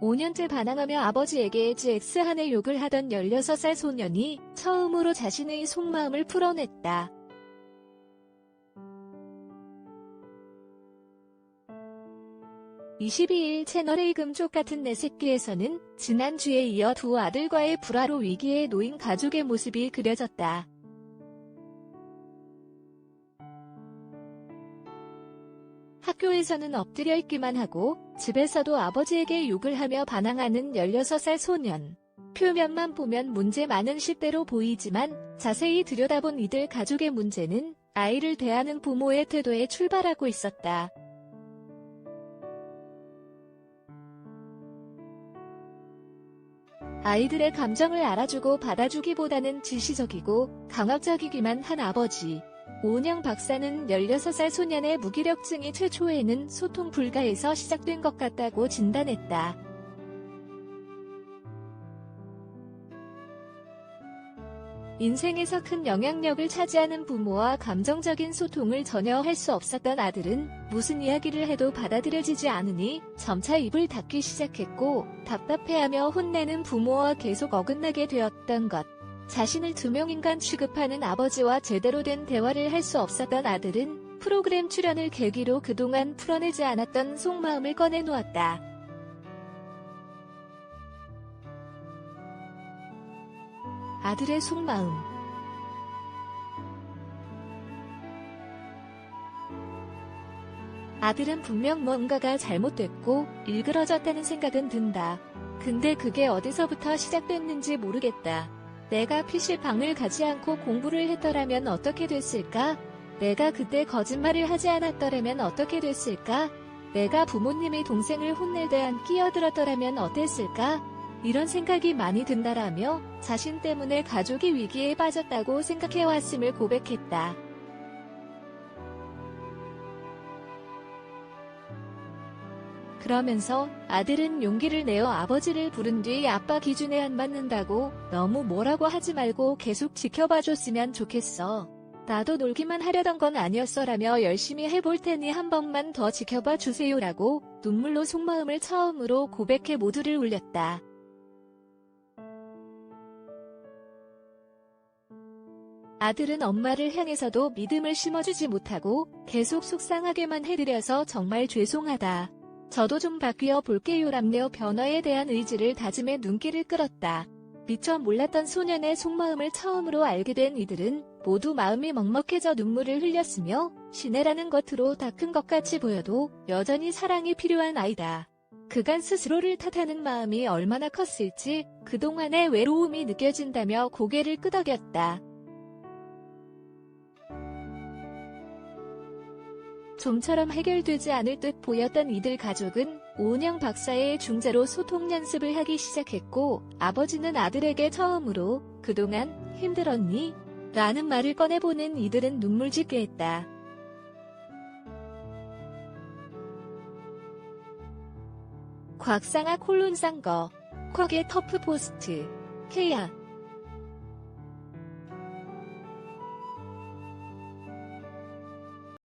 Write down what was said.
5년째 반항하며 아버지에게 GX한의 욕을 하던 16살 소년이 처음으로 자신의 속마음을 풀어냈다. (22일) 채널A 금쪽 같은 내 새끼에서는 지난주에 이어 두 아들과의 불화로 위기에 놓인 가족의 모습이 그려졌다. 학교에서는 엎드려 있기만 하고 집에서도 아버지에게 욕을 하며 반항하는 16살 소년. 표면만 보면 문제 많은 10대로 보이지만 자세히 들여다본 이들 가족의 문제는 아이를 대하는 부모의 태도에 출발하고 있었다. 아이들의 감정을 알아주고 받아주기보다는 지시적이고 강압적이기만 한 아버지. 오은영 박사는 16살 소년의 무기력증이 최초에는 소통 불가에서 시작된 것 같다고 진단했다. 인생에서 큰 영향력을 차지하는 부모와 감정적인 소통을 전혀 할 수 없었던 아들은 무슨 이야기를 해도 받아들여지지 않으니 점차 입을 닫기 시작했고 답답해하며 혼내는 부모와 계속 어긋나게 되었던 것. 자신을 투명인간 취급하는 아버지와 제대로 된 대화를 할 수 없었던 아들은 프로그램 출연을 계기로 그동안 풀어내지 않았던 속마음을 꺼내놓았다. 아들의 속마음. 아들은 분명 뭔가가 잘못됐고 일그러졌다는 생각은 든다. 근데 그게 어디서부터 시작됐는지 모르겠다. 내가 PC방을 가지 않고 공부를 했더라면 어떻게 됐을까? 내가 그때 거짓말을 하지 않았더라면 어떻게 됐을까? 내가 부모님의 동생을 혼낼 때 안 끼어들었더라면 어땠을까? 이런 생각이 많이 든다라며 자신 때문에 가족이 위기에 빠졌다고 생각해왔음을 고백했다. 그러면서 아들은 용기를 내어 아버지를 부른 뒤 아빠 기준에 안 맞는다고 너무 뭐라고 하지 말고 계속 지켜봐줬으면 좋겠어. 나도 놀기만 하려던 건 아니었어라며 열심히 해볼 테니 한 번만 더 지켜봐 주세요라고 눈물로 속마음을 처음으로 고백해 모두를 울렸다. 아들은 엄마를 향해서도 믿음을 심어주지 못하고 계속 속상하게만 해드려서 정말 죄송하다. 저도 좀 바뀌어 볼게요라며 변화에 대한 의지를 다짐해 눈길을 끌었다. 미처 몰랐던 소년의 속마음을 처음으로 알게 된 이들은 모두 마음이 먹먹해져 눈물을 흘렸으며 시내라는 겉으로 다 큰 것 같이 보여도 여전히 사랑이 필요한 아이다. 그간 스스로를 탓하는 마음이 얼마나 컸을지 그동안의 외로움이 느껴진다며 고개를 끄덕였다. 좀처럼 해결되지 않을 듯 보였던 이들 가족은 오은영 박사의 중재로 소통 연습을 하기 시작했고 아버지는 아들에게 처음으로 "그동안 힘들었니?" 라는 말을 꺼내보는 이들은 눈물 짓게 했다. 곽상아 콜론상거 쿼게 터프 포스트 K야